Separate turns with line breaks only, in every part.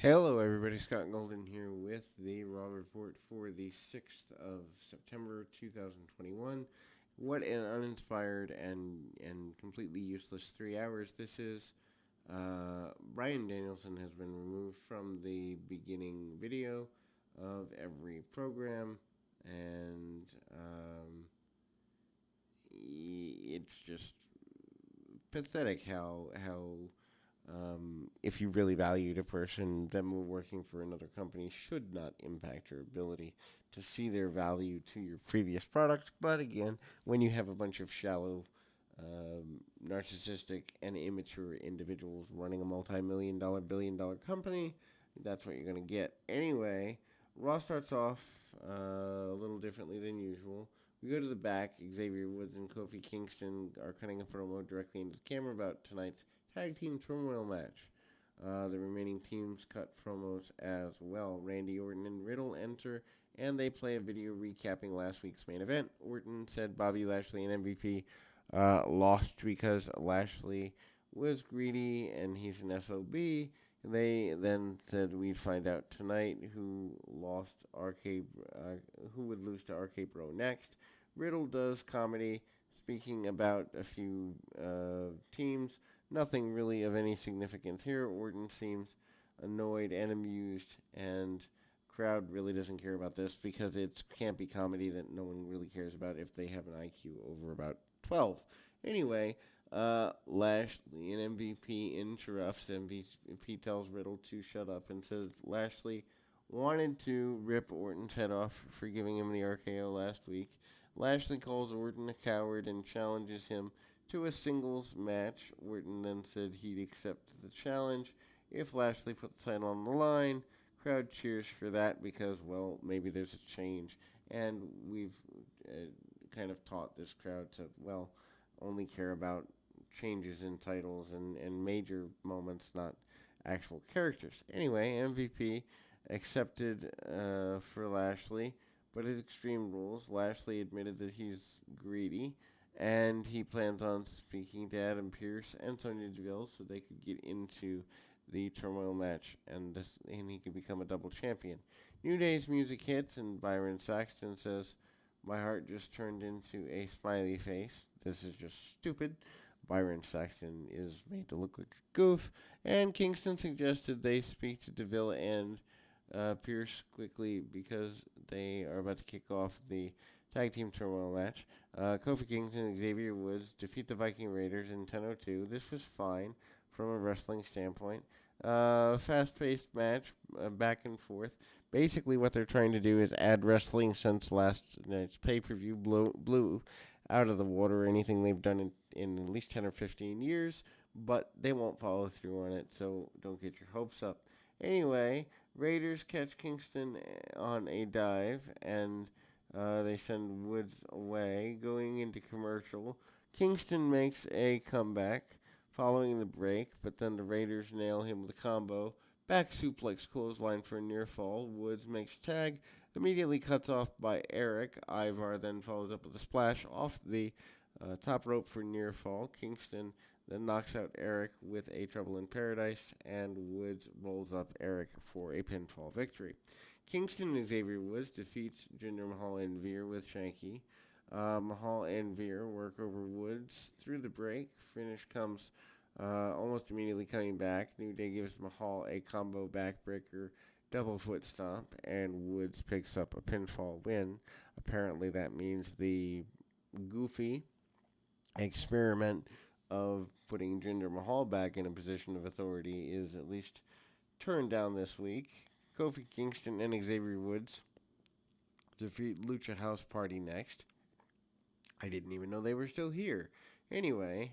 Hello, everybody. Scott Golden here with the Raw Report for the 6th of September 2021. What an uninspired and completely useless 3 hours this is. Brian Danielson has been removed from the beginning video of every program, and it's just pathetic how if you really valued a person, them working for another company should not impact your ability to see their value to your previous product. But again, when you have a bunch of shallow, narcissistic, and immature individuals running a multi-million dollar, billion-dollar company, that's what you're going to get. Anyway, Raw starts off a little differently than usual. We go to the back. Xavier Woods and Kofi Kingston are cutting a promo directly into the camera about tonight's tag team turmoil match. The remaining teams cut promos as well. Randy Orton and Riddle enter, and they play a video recapping last week's main event. Orton said Bobby Lashley and MVP lost because Lashley was greedy and he's an SOB. They then said we'd find out tonight who would lose to RK Bro next. Riddle does comedy, speaking about a few teams. Nothing really of any significance here. Orton seems annoyed and amused, and crowd really doesn't care about this because it's campy comedy that no one really cares about if they have an IQ over about 12. Anyway, Lashley and MVP interrupts. MVP tells Riddle to shut up and says Lashley wanted to rip Orton's head off for giving him the RKO last week. Lashley calls Orton a coward and challenges him to a singles match. Orton then said he'd accept the challenge if Lashley put the title on the line. Crowd cheers for that because, well, maybe there's a change. And we've kind of taught this crowd to, well, only care about changes in titles and major moments, not actual characters. Anyway, MVP accepted for Lashley, but at Extreme Rules, Lashley admitted that he's greedy, and he plans on speaking to Adam Pearce and Sonya Deville so they could get into the turmoil match, and he could become a double champion. New Day's music hits, and Byron Saxton says, "My heart just turned into a smiley face. This is just stupid." Byron Saxton is made to look like a goof, and Kingston suggested they speak to Deville and Pearce quickly because they are about to kick off the tag team turmoil match. Kofi Kingston and Xavier Woods defeat the Viking Raiders in 10:02. This was fine from a wrestling standpoint. Fast-paced match, back and forth. Basically, what they're trying to do is add wrestling since last night's pay-per-view blew out of the water anything they've done in at least 10 or 15 years, but they won't follow through on it, so don't get your hopes up. Anyway, Raiders catch Kingston on a dive, and they send Woods away. Going into commercial, Kingston makes a comeback following the break, but then the Raiders nail him with a combo. Back suplex clothesline for a near fall. Woods makes tag, immediately cuts off by Eric. Ivar then follows up with a splash off the top rope for near fall. Kingston then knocks out Eric with a Trouble in Paradise, and Woods rolls up Eric for a pinfall victory. Kingston and Xavier Woods defeats Jinder Mahal and Veer with Shanky. Mahal and Veer work over Woods through the break. Finish comes almost immediately coming back. New Day gives Mahal a combo backbreaker double foot stomp, and Woods picks up a pinfall win. Apparently that means the goofy experiment of putting Jinder Mahal back in a position of authority is at least turned down this week. Kofi Kingston and Xavier Woods defeat Lucha House Party next. I didn't even know they were still here. Anyway,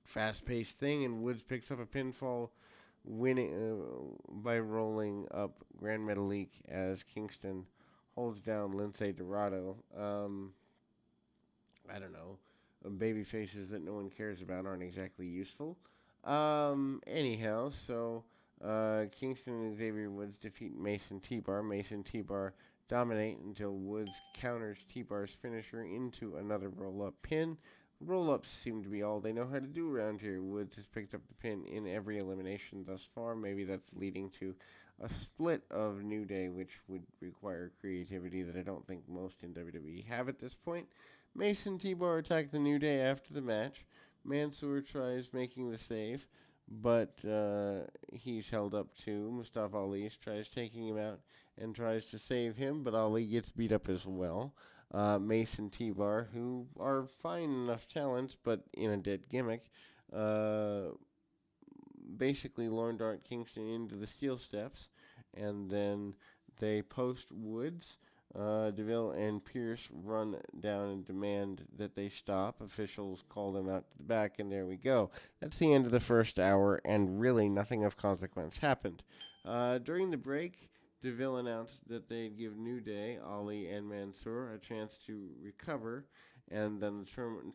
fast-paced thing, and Woods picks up a pinfall winning by rolling up Grand Metalik as Kingston holds down Lince Dorado. I don't know. Baby faces that no one cares about aren't exactly useful. Anyhow, so Kingston and Xavier Woods defeat Mason T-Bar. Mason T-Bar dominate until Woods counters T-Bar's finisher into another roll-up pin. Roll-ups seem to be all they know how to do around here. Woods has picked up the pin in every elimination thus far. Maybe that's leading to a split of New Day, which would require creativity that I don't think most in WWE have at this point. Mason T-Bar attacked the New Day after the match. Mansoor tries making the save, but he's held up too. Mustafa Ali tries taking him out and tries to save him, but Ali gets beat up as well. Mason T-Bar, who are fine enough talents, but in a dead gimmick, uh, basically Lauren Dart Kingston into the steel steps, and then they post Woods. DeVille and Pierce run down and demand that they stop. Officials call them out to the back, and there we go. That's the end of the first hour, and really nothing of consequence happened. During the break, DeVille announced that they'd give New Day, Ali, and Mansoor a chance to recover, and then the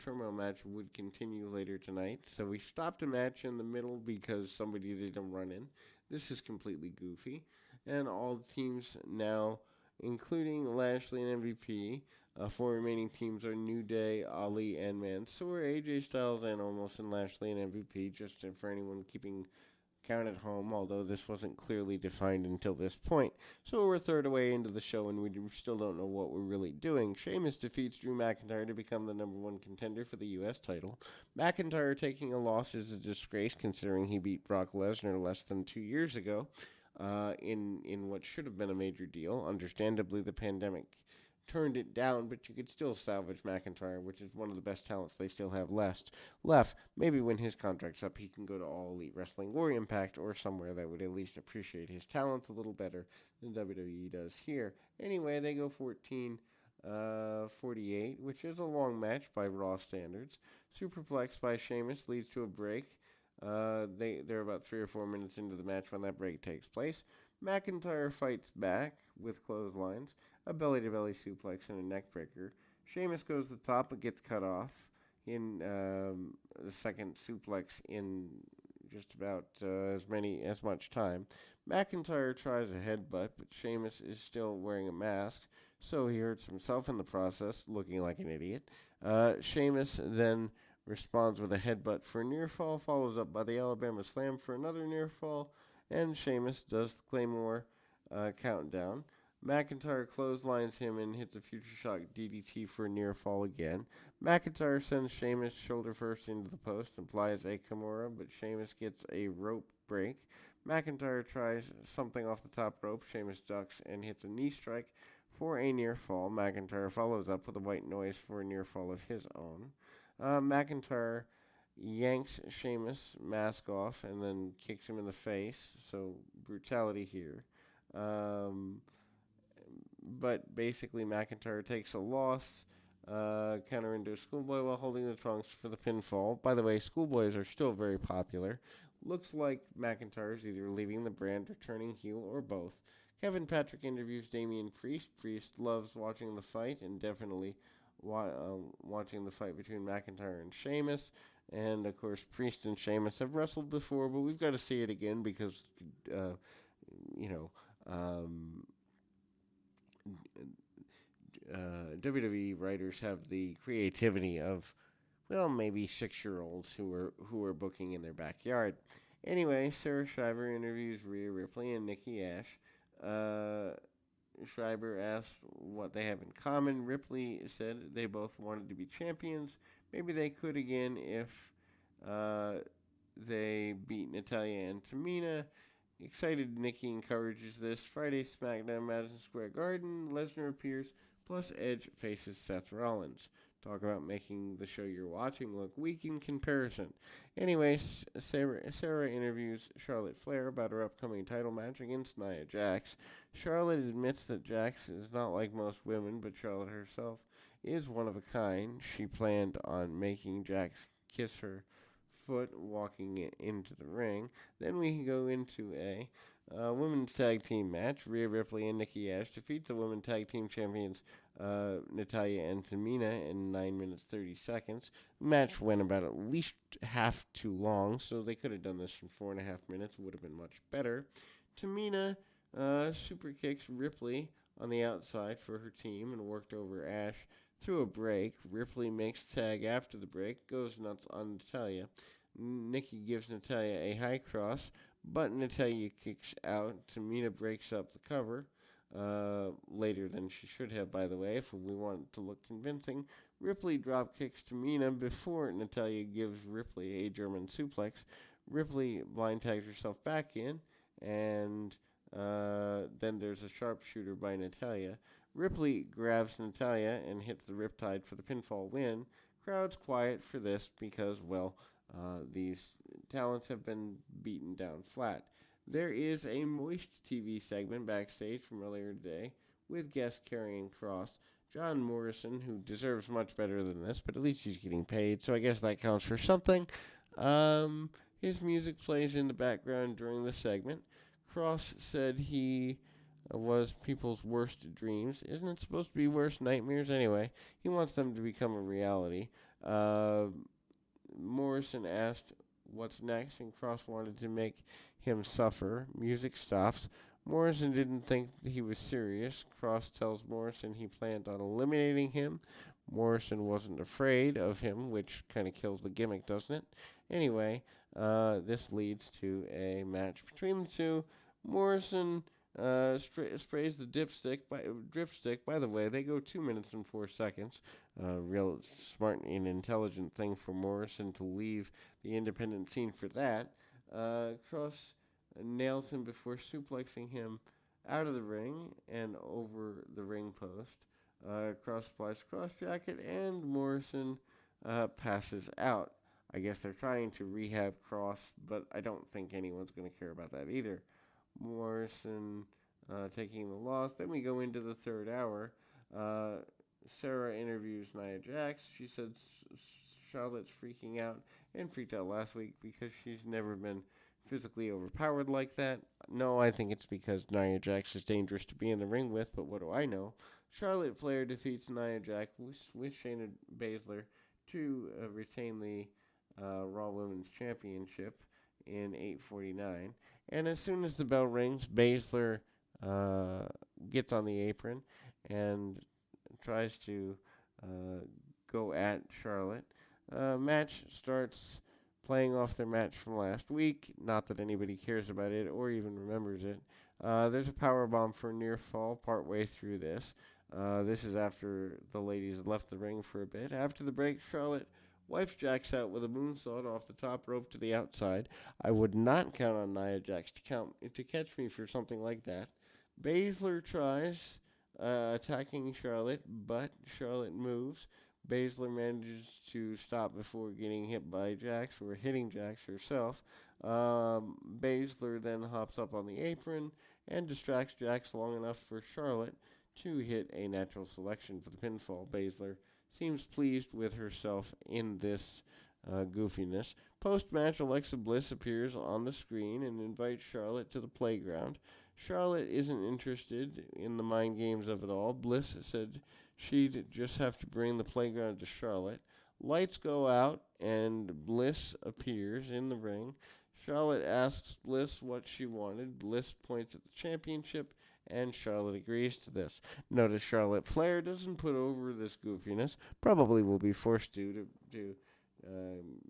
turmoil match would continue later tonight. So we stopped a match in the middle because somebody did a run-in. This is completely goofy, and all the teams now, including Lashley and MVP, four remaining teams are New Day, Ali, and Mansoor, AJ Styles, and Omos, and Lashley and MVP, just for anyone keeping count at home, although this wasn't clearly defined until this point. So we're a third away into the show, and we still don't know what we're really doing. Sheamus defeats Drew McIntyre to become the number one contender for the U.S. title. McIntyre taking a loss is a disgrace, considering he beat Brock Lesnar less than 2 years ago in what should have been a major deal. Understandably, the pandemic turned it down, but you could still salvage McIntyre, which is one of the best talents they still have left. Maybe when his contract's up, he can go to All Elite Wrestling or Impact or somewhere that would at least appreciate his talents a little better than WWE does here. Anyway, they go 14-48, which is a long match by Raw standards. Superplex by Sheamus leads to a break. They're about 3 or 4 minutes into the match when that break takes place. McIntyre fights back with clotheslines, a belly-to-belly suplex, and a neckbreaker. Sheamus goes to the top but gets cut off in the second suplex in just about as much time. McIntyre tries a headbutt, but Sheamus is still wearing a mask, so he hurts himself in the process, looking like an idiot. Sheamus then responds with a headbutt for a near fall, follows up by the Alabama Slam for another near fall, and Sheamus does the Claymore countdown. McIntyre clotheslines him and hits a Future Shock DDT for a near fall again. McIntyre sends Sheamus shoulder first into the post and applies a Kimura, but Sheamus gets a rope break. McIntyre tries something off the top rope. Sheamus ducks and hits a knee strike for a near fall. McIntyre follows up with a white noise for a near fall of his own. McIntyre yanks Sheamus' mask off and then kicks him in the face, so brutality here. But basically McIntyre takes a loss, counter into a Schoolboy while holding the trunks for the pinfall. By the way, Schoolboys are still very popular. Looks like McIntyre's either leaving the brand or turning heel or both. Kevin Patrick interviews Damian Priest. Priest loves watching the fight and definitely watching the fight between McIntyre and Sheamus. And, of course, Priest and Sheamus have wrestled before, but we've got to see it again because, WWE writers have the creativity of, well, maybe 6-year-olds who are booking in their backyard. Anyway, Sarah Schreiber interviews Rhea Ripley and Nikki Ash. Schreiber asked what they have in common. Ripley said they both wanted to be champions. Maybe they could again if they beat Natalya and Tamina. Excited Nikki encourages this. Friday SmackDown, Madison Square Garden. Lesnar appears, plus Edge faces Seth Rollins. Talk about making the show you're watching look weak in comparison. Anyway, Sarah interviews Charlotte Flair about her upcoming title match against Nia Jax. Charlotte admits that Jax is not like most women, but Charlotte herself is one of a kind. She planned on making Jax kiss her foot walking into the ring. Then we can go into a women's tag team match. Rhea Ripley and Nikki Ash defeat the women's tag team champions Natalya and Tamina in 9 minutes 30 seconds. The match went about at least half too long, so they could have done this in 4.5 minutes. Would have been much better. Tamina super kicks Ripley on the outside for her team and worked over Ash Through a break, Ripley makes tag after the break, goes nuts on Natalya. Nikki gives Natalya a high cross, but Natalya kicks out. Tamina breaks up the cover. Later than she should have, by the way, if we want it to look convincing. Ripley drop kicks Tamina before Natalya gives Ripley a German suplex. Ripley blind tags herself back in, and then there's a sharpshooter by Natalya. Ripley grabs Natalya and hits the Riptide for the pinfall win. Crowd's quiet for this because, well, these talents have been beaten down flat. There is a Moist TV segment backstage from earlier today with guest Karrion Kross. John Morrison, who deserves much better than this, but at least he's getting paid, so I guess that counts for something. His music plays in the background during the segment. Kross said he was people's worst dreams. Isn't it supposed to be worst nightmares anyway? He wants them to become a reality. Morrison asked what's next, and Kross wanted to make him suffer. Music stops. Morrison didn't think he was serious. Kross tells Morrison he planned on eliminating him. Morrison wasn't afraid of him, which kind of kills the gimmick, doesn't it? Anyway, this leads to a match between the two. Morrison sprays the dripstick. By the way, they go 2 minutes and 4 seconds. Real smart and intelligent thing for Morrison to leave the independent scene for that. Kross nails him before suplexing him out of the ring and over the ring post. Kross applies cross jacket, and Morrison passes out. I guess they're trying to rehab Kross, but I don't think anyone's going to care about that either. Morrison taking the loss. Then we go into the third hour. Sarah interviews Nia Jax. She said Charlotte's freaking out and freaked out last week because she's never been physically overpowered like that. No, I think it's because Nia Jax is dangerous to be in the ring with, but what do I know? Charlotte Flair defeats Nia Jax with Shayna Baszler to retain the Raw Women's Championship in 8:49. And as soon as the bell rings, Baszler gets on the apron and tries to go at Charlotte. Match starts playing off their match from last week. Not that anybody cares about it or even remembers it. There's a powerbomb for near fall partway through this. This is after the ladies left the ring for a bit. After the break, Charlotte wipes Jax out with a moonsault off the top rope to the outside. I would not count on Nia Jax to catch me for something like that. Baszler tries attacking Charlotte, but Charlotte moves. Baszler manages to stop before getting hit by Jax or hitting Jax herself. Baszler then hops up on the apron and distracts Jax long enough for Charlotte to hit a natural selection for the pinfall. Baszler seems pleased with herself in this goofiness. Post-match, Alexa Bliss appears on the screen and invites Charlotte to the playground. Charlotte isn't interested in the mind games of it all. Bliss said she'd just have to bring the playground to Charlotte. Lights go out, and Bliss appears in the ring. Charlotte asks Bliss what she wanted. Bliss points at the championship, and Charlotte agrees to this. Notice Charlotte Flair doesn't put over this goofiness. Probably will be forced to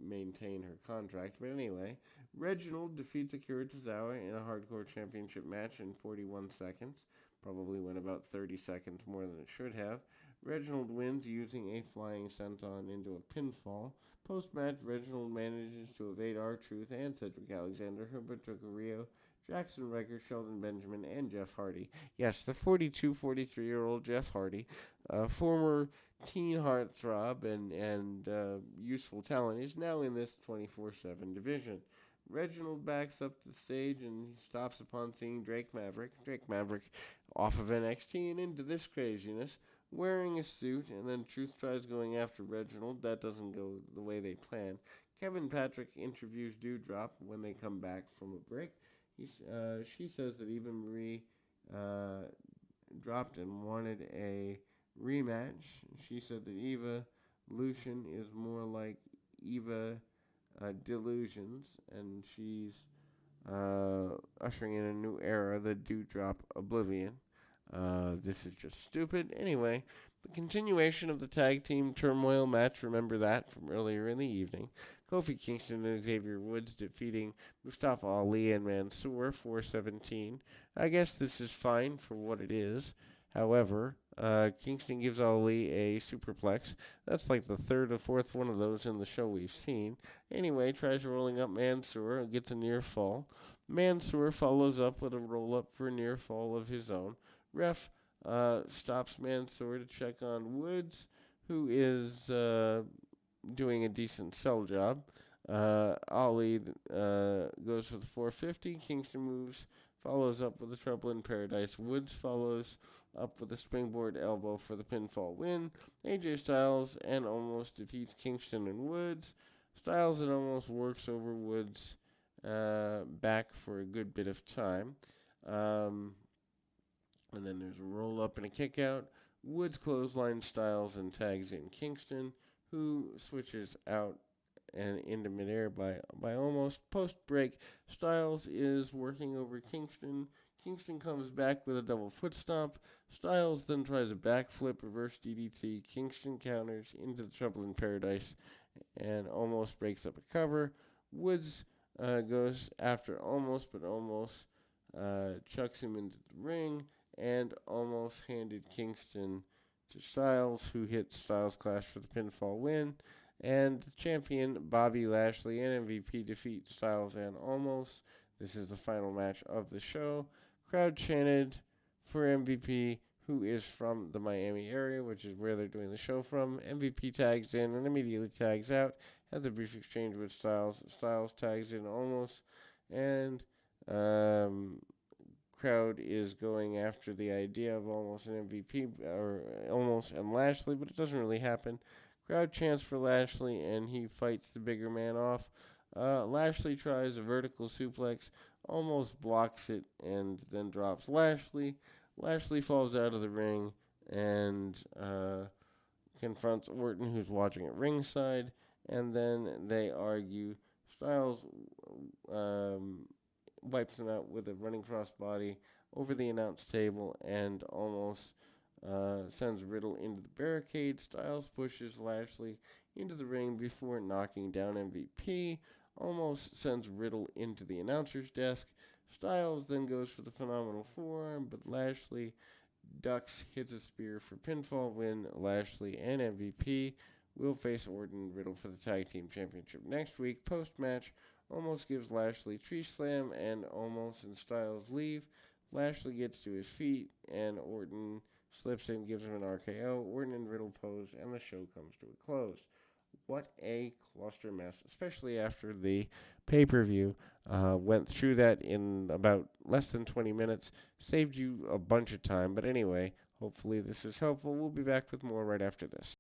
maintain her contract. But anyway, Reginald defeats Akira Tozawa in a hardcore championship match in 41 seconds. Probably went about 30 seconds more than it should have. Reginald wins using a flying senton into a pinfall. Post-match, Reginald manages to evade R-Truth and Cedric Alexander, Humberto Carrillo, Jackson Riker, Sheldon Benjamin, and Jeff Hardy. Yes, the 43-year-old Jeff Hardy, former teen heartthrob and useful talent, is now in this 24/7 division. Reginald backs up the stage and stops upon seeing Drake Maverick. Drake Maverick off of NXT and into this craziness, wearing a suit, and then Truth tries going after Reginald. That doesn't go the way they plan. Kevin Patrick interviews Doudrop when they come back from a break. She says that Eva Marie dropped and wanted a rematch. She said that Eva Lucian is more like Eva Delusions, and she's ushering in a new era, the Doudrop Oblivion. This is just stupid. Anyway, the continuation of the tag team turmoil match, remember that from earlier in the evening. Kofi Kingston and Xavier Woods defeating Mustafa Ali and Mansoor 4-17. I guess this is fine for what it is. However, Kingston gives Ali a superplex. That's like the third or fourth one of those in the show we've seen. Anyway, tries rolling up Mansoor and gets a near fall. Mansoor follows up with a roll up for a near fall of his own. Ref stops Mansoor to check on Woods, who is doing a decent sell job. Ali goes for the 450. Kingston moves, follows up with a Trouble in Paradise. Woods follows up with a springboard elbow for the pinfall win. AJ Styles and Omos defeats Kingston and Woods. Styles and Omos works over Woods back for a good bit of time. And then there's a roll up and a kick out. Woods clothesline Styles and tags in Kingston, who switches out and into midair by Omos. Post break, Styles is working over Kingston. Kingston comes back with a double foot stomp. Styles then tries a backflip, reverse DDT. Kingston counters into the Trouble in Paradise and Omos breaks up a cover. Woods goes after Omos, but Omos chucks him into the ring and almost handed Kingston to Styles, who hit Styles Clash for the pinfall win. And the champion, Bobby Lashley, and MVP defeat Styles and Omos. This is the final match of the show. Crowd chanted for MVP, who is from the Miami area, which is where they're doing the show from. MVP tags in and immediately tags out. Has a brief exchange with Styles. Styles tags in Omos. And crowd is going after the idea of Omos and MVP, or Omos and Lashley, but it doesn't really happen. Crowd chants for Lashley, and he fights the bigger man off. Lashley tries a vertical suplex, almost blocks it, and then drops Lashley. Lashley falls out of the ring and confronts Orton, who's watching at ringside, and then they argue. Styles wipes him out with a running crossbody over the announce table and almost sends Riddle into the barricade. Styles pushes Lashley into the ring before knocking down MVP. Almost sends Riddle into the announcer's desk. Styles then goes for the phenomenal forearm, but Lashley ducks, hits a spear for pinfall win. Lashley and MVP will face Orton and Riddle for the Tag Team Championship next week. Post-match, Omos gives Lashley tree slam, and Omos and Styles leave. Lashley gets to his feet, and Orton slips in, gives him an RKO. Orton and Riddle pose, and the show comes to a close. What a cluster mess, especially after the pay-per-view. Went through that in about less than 20 minutes. Saved you a bunch of time, but anyway, hopefully this is helpful. We'll be back with more right after this.